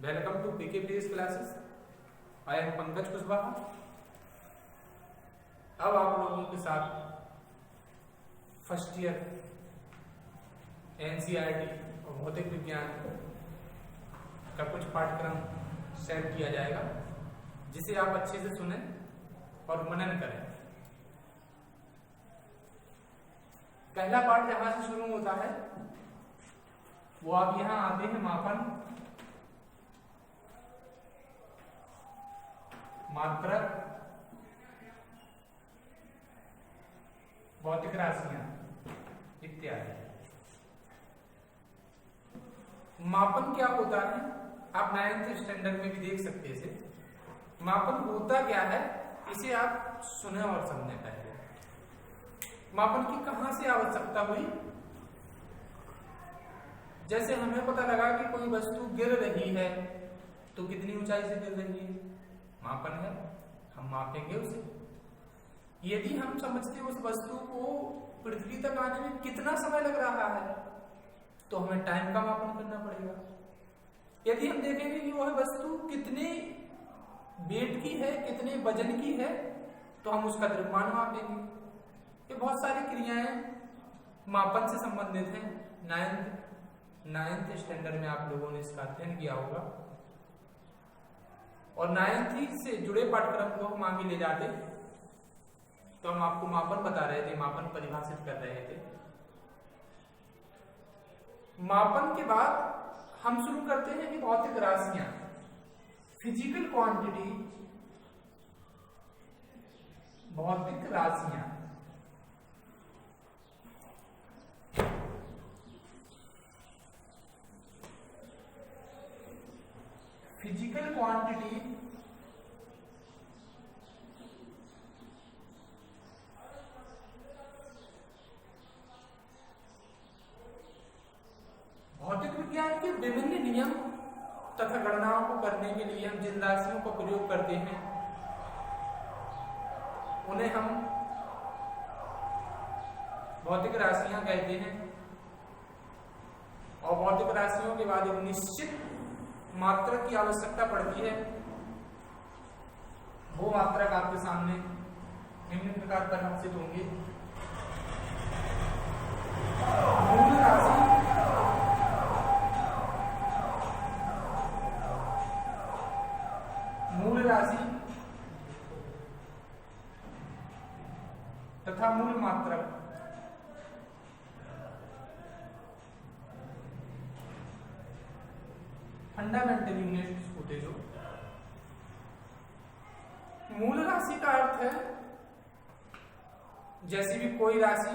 Welcome to PK physics classes. I am Pankaj Kushwaha. अब आप लोगों के साथ फर्स्ट ईयर एनसीईआरटी और भौतिक विज्ञान का कुछ पाठ्यक्रम शेयर किया जाएगा, जिसे आप अच्छे से सुनें और मनन करें। पहला पाठ जहां से शुरू होता है वो आप यहां आते हैं मापन, मात्रक, भौतिक राशियां इत्यादि। मापन क्या होता है आप 9th स्टैंडर्ड में भी देख सकते हैं। इसे मापन होता क्या है इसे आप सुने और समझें। पहले मापन की कहां से आवश्यकता हुई। जैसे हमें पता लगा कि कोई वस्तु गिर रही है तो कितनी ऊंचाई से गिर रही है, मापन है, हम मापेंगे उसे। यदि हम समझते उस वस्तु को पृथ्वी तक आने में कितना समय लग रहा है तो हमें टाइम का मापन करना पड़ेगा। यदि हम देखेंगे कि वह वस्तु कितने वेट की है, कितने वजन की है, तो हम उसका द्रव्यमान मापेंगे। ये बहुत सारी क्रियाएं मापन से संबंधित हैं। 9th स्टैंडर्ड में आप लोगों ने इसका अध्ययन किया होगा और 9th से जुड़े पाठ्यक्रम को हम आगे ले जाते तो हम आपको मापन बता रहे थे, मापन परिभाषित कर रहे थे। मापन के बाद हम शुरू करते हैं कि भौतिक राशियां, फिजिकल क्वांटिटी, भौतिक राशियां। फिजिकल क्वांटिटी भौतिक विज्ञान के विभिन्न नियम तथा गणनाओं को करने के लिए हम जिन राशियों का प्रयोग करते हैं उन्हें हम भौतिक राशियां कहते हैं। और भौतिक राशियों के बाद एक निश्चित मात्रक की आवश्यकता पड़ती है। वो मात्रक आपके सामने निम्न प्रकार परिभाषित होंगे। मूल राशि, मूल राशि तथा मूल मात्रक। फंडामेंटल यूनिट्स होते जो। मूल राशि का अर्थ है जैसे भी कोई राशि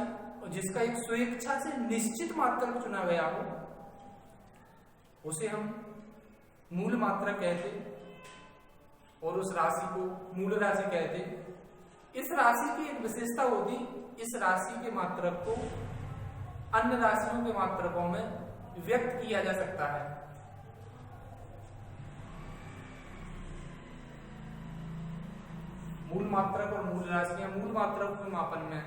जिसका एक स्वेच्छा से निश्चित मात्रक चुना गया हो उसे हम मूल मात्रक कहते और उस राशि को मूल राशि कहते। इस राशि की एक विशेषता होती, इस राशि के मात्रक को अन्य राशियों के मात्रकों में व्यक्त किया जा सकता है। मूल मात्रक और मूल राशियां, मूल मात्रक के मापन में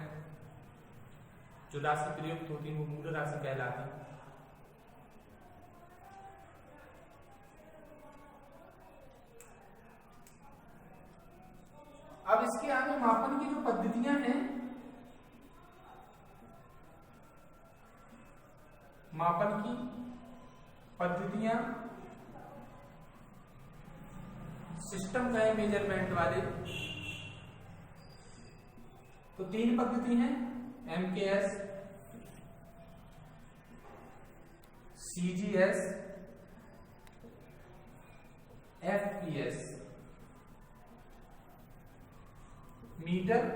जो राशि प्रयुक्त होती है वो मूल राशि कहलाती है। अब इसके आगे मापन की जो पद्धतियां हैं, मापन की पद्धतियां सिस्टम का है मेजरमेंट वाले, तो 3 पद्धति हैं, MKS, CGS, FPS। Metre,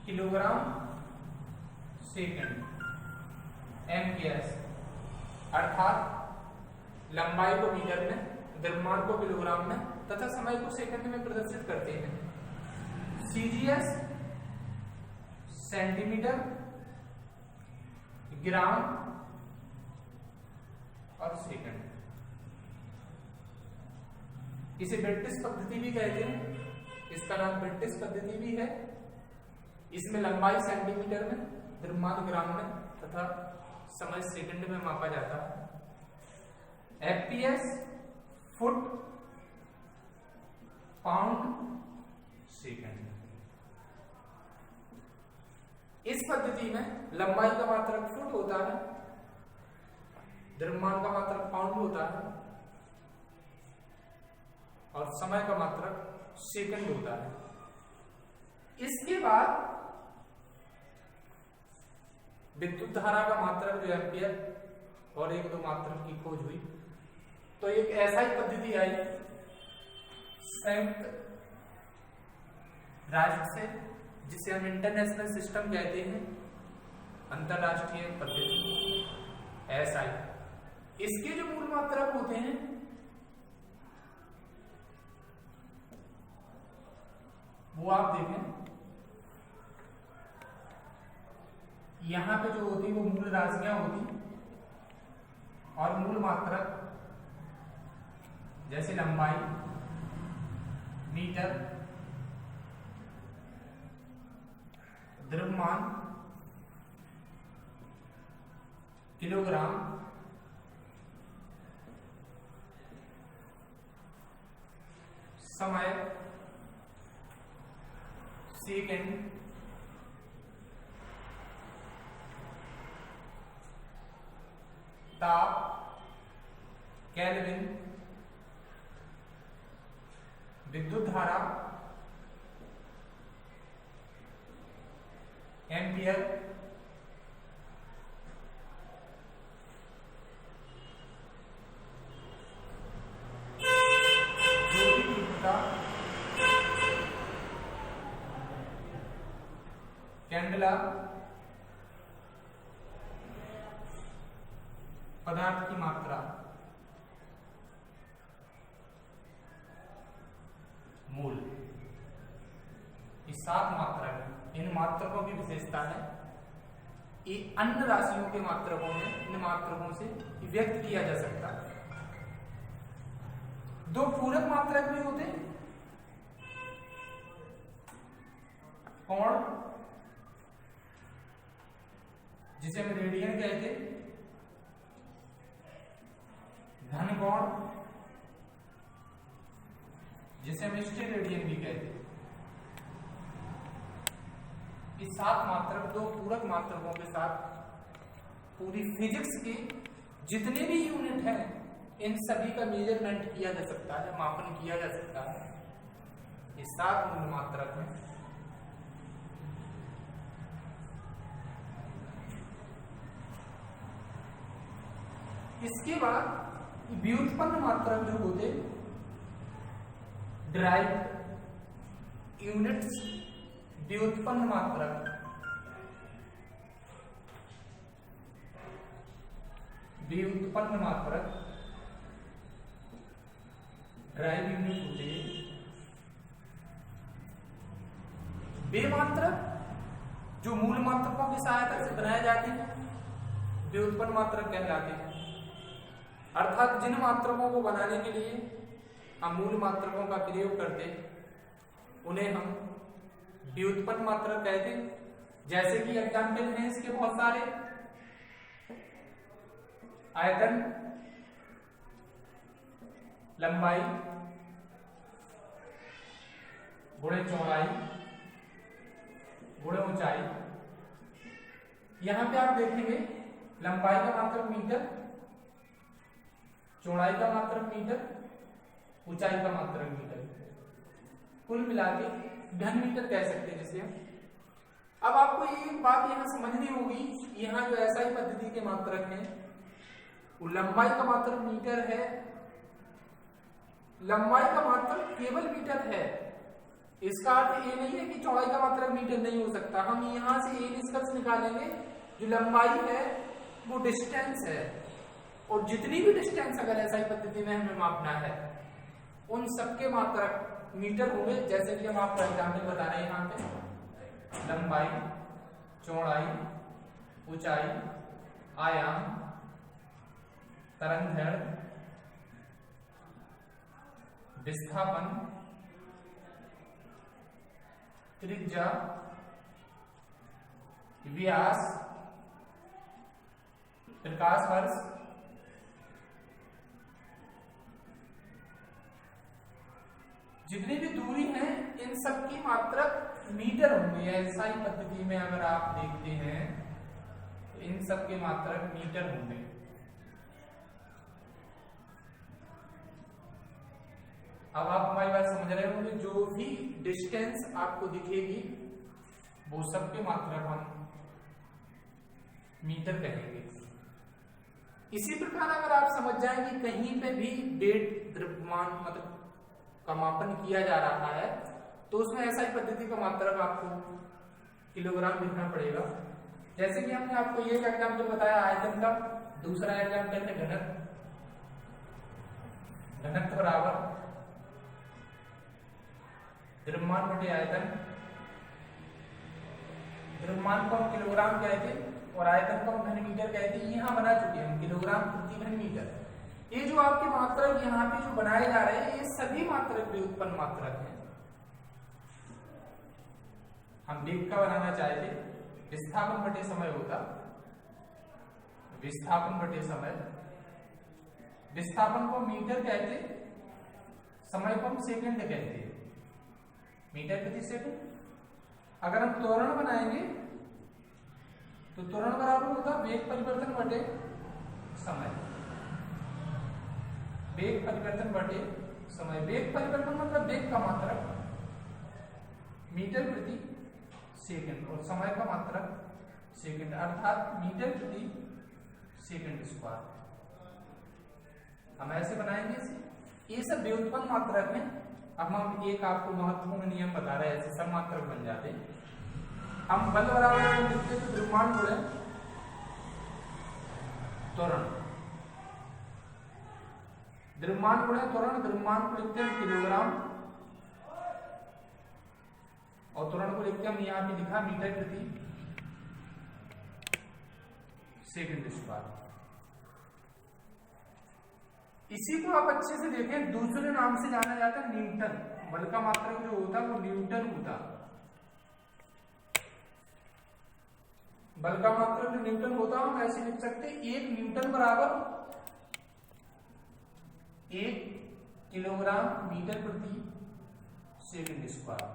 kilogram, second. MKS अर्थात लंबाई को मीटर में, द्रव्यमान को किलोग्राम में तथा समय को सेकंड में प्रदर्शित करते हैं। CGS सेंटीमीटर, ग्राम और सेकंड। इसे ब्रिटिश पद्धति भी कहते हैं, इसका नाम ब्रिटिश पद्धति भी है। इसमें लंबाई सेंटीमीटर में, द्रव्यमान ग्राम में तथा समय सेकंड में मापा जाता है। FPS foot pound second. इस पद्धति में लंबाई का मात्रक फुट होता है, द्रव्यमान का मात्रक पाउंड होता है और समय का मात्रक सेकंड होता है। इसके बाद विद्युत धारा का मात्रक जो एम्पियर और एक दो मात्रक की खोज हुई। तो एक ऐसा ही पद्धति आई संयुक्त राष्ट्र से, जिसे हम इंटरनेशनल सिस्टम कहते हैं, अंतरराष्ट्रीय पद्धति SI। इसके जो मूल मात्रक होते हैं वो आप देखें, यहां पे जो होती वो मूल राशियां होती और मूल मात्रक जैसे लंबाई मीटर, द्रव्यमान किलोग्राम, समय सेकंड, ताप केल्विन, विद्युत धारा एम्पियर, ज्योति तीव्रता कैंडला, पदार्थ की मात्रा मूल। ये 7 मात्रक हैं। इन मात्रकों की विशेषता है ये अन्य राशियों के मात्रकों में इन मात्रकों से व्यक्त किया जा सकता है। 2 पूरक मात्रक भी होते हैं, कोण जिसे हम रेडियन कहते, धन कोण जिसे हम स्टेरेडियन भी कहते हैं। इस 7 मात्रक 2 पूरक मात्रकों के साथ पूरी फिजिक्स के जितने भी यूनिट हैं इन सभी का मेजरमेंट किया जा सकता है, मापन किया जा सकता है। ये 7 मूल मात्रक हैं। इसके बाद व्युत्पन्न मात्रक जो होते ड्राइव यूनिट्स, व्युत्पन्न मात्रक, व्युत्पन्न मात्रक ड्राइव यूनिट होते हैं। वे मात्रक जो मूल मात्रकों की सहायता से बनाए जाते हैं व्युत्पन्न मात्रक कहलाते हैं। अर्थात जिन मात्रकों को बनाने के लिए हम मूल मात्रकों का प्रयोग करते हैं उन्हें हम व्युत्पन्न मात्रक कहते हैं। जैसे कि एग्जाम्पल हैं इसके बहुत सारे, आयतन, लंबाई गुणे चौड़ाई गुणे ऊंचाई। यहां पे आप देखेंगे लंबाई का मात्रक मीटर, चौड़ाई का मात्रक मीटर, ऊंचाई का मात्रक मीटर, कुल मिला के घन मीटर कह सकते हैं जिसे हम। अब आपको ये बात यहां समझनी होगी, यहां जो SI पद्धति के मात्रक हैं वो लंबाई का मात्रक मीटर है। लंबाई का मात्रक केवल मीटर है, इसका अर्थ ये नहीं है कि चौड़ाई का मात्रक मीटर नहीं हो सकता। हम यहां से ये निष्कर्ष निकालेंगे जो लंबाई है वो डिस्टेंस है, और जितनी भी डिस्टेंस अगर SI पद्धति में हमें मापना है उन सबके मात्रक मीटर होंगे। जैसे कि हम आपको एग्जाम्पल बता रहे हैं यहाँ पे लंबाई, चौड़ाई, ऊंचाई, आयाम, तरंगदैर्घ्य, विस्थापन, त्रिज्या, व्यास, प्रकाश वर्ष, जितनी भी दूरी है इन सब की मात्रक मीटर होंगे। ऐसा ही पद्धति में अगर आप देखते हैं तो इन सब के मात्रक मीटर होंगे। अब आप हमारी बात समझ रहे होंगे, जो भी डिस्टेंस आपको दिखेगी वो सबके मात्रक हम मीटर कहेंगे। इसी प्रकार अगर आप समझ जाएं कि कहीं पे भी वेट द्रव्यमान मतलब का मापन किया जा रहा है तो उसमें ऐसा ही पद्धति का मात्रक आपको किलोग्राम लिखना पड़ेगा। जैसे कि हमने आपको ये एग्जाम्पल बताया आयतन का, दूसरा एग्जाम्पल है घनत्व। घनत्व बराबर द्रव्यमान बटे आयतन। द्रव्यमान को हम किलोग्राम कहते और आयतन को हम घन मीटर कहते हैं। यहाँ बना चुके हैं हम किलोग्राम प्रति घन मीटर। ये जो आपके मात्रक यहाँ पे जो बनाए जा रहे हैं ये सभी मात्रक व्युत्पन्न मात्रक हैं। हम वेग का बनाना चाहते, विस्थापन बटे समय होता, विस्थापन बटे समय। विस्थापन को मीटर कहते, समय को हम सेकंड कहते हैं, मीटर प्रति सेकंड। अगर हम त्वरण बनाएंगे तो त्वरण बराबर होगा वेग परिवर्तन बटे समय। वेग परिवर्तन बटे समय। वेग परिवर्तन मतलब वेग का मात्रक मीटर प्रति सेकंड और समय का मात्रक सेकंड, अर्थात मीटर प्रति सेकंड स्क्वायर। हम ऐसे बनाएंगे इसे। ये सब व्युत्पन्न मात्रक हैं। अब हम एक आपको महत्वपूर्ण नियम बता रहे हैं, ऐसे सब मात्रक बन जाते हैं। हम बल बराबर लिखते तो द्रव्यमान गुणे त्वरण, द्रव्यमान गुणे त्वरण। द्रव्यमान को लिखते हैं किलोग्राम और त्वरण को लिखते हैं हम यहाँ पे लिखा मीटर प्रति सेकंड स्क्वायर। इसी को आप अच्छे से देखें, दूसरे नाम से जाना जाता है न्यूटन। बल का मात्रक जो होता है वो न्यूटन होता। बल का मात्रक जो न्यूटन होता है हम ऐसे लिख सकते हैं, 1 न्यूटन बराबर 1 किलोग्राम मीटर प्रति सेकंड स्क्वायर।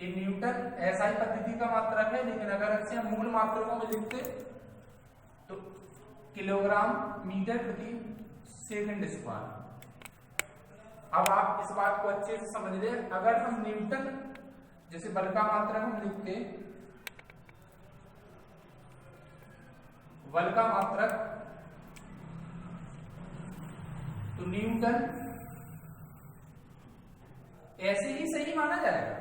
एक न्यूटन ऐसा ही पद्धति का मात्रक है, लेकिन अगर अच्छे हम मूल मात्रकों में लिखते तो किलोग्राम मीटर प्रति सेकंड स्क्वायर। अब आप इस बात को अच्छे से समझ ले, अगर हम न्यूटन जैसे बल का मात्रक हम लिखते, बल का मात्रक तो न्यूटन ऐसे ही सही माना जाएगा।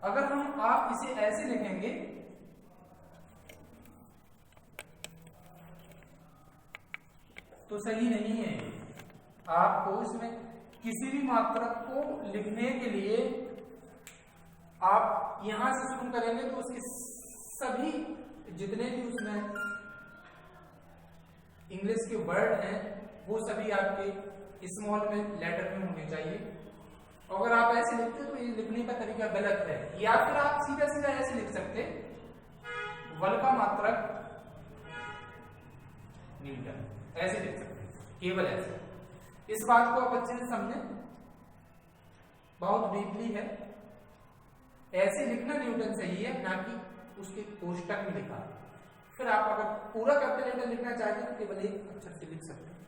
अगर हम आप इसे ऐसे लिखेंगे तो सही नहीं है। आपको इसमें किसी भी मात्रक को लिखने के लिए आप यहां से शुरू करेंगे तो उसके सभी जितने भी उसमें इंग्लिश के वर्ड हैं वो सभी आपके स्मॉल में लेटर में होने चाहिए। अगर आप ऐसे लिखते तो ये लिखने का तरीका गलत है। या फिर आप सीधा सीधा ऐसे लिख सकते, बल का मात्रक न्यूटन, ऐसे लिख सकते, केवल ऐसे। इस बात को आप अच्छे से समझें, बहुत डीपली है। ऐसे लिखना न्यूटन सही है, ना कि उसके कोष्टक में लिखा। फिर आप अगर पूरा कैपिटल लेटर लिखना चाहते हैं तो केवल एक अक्षर से लिख सकते हैं।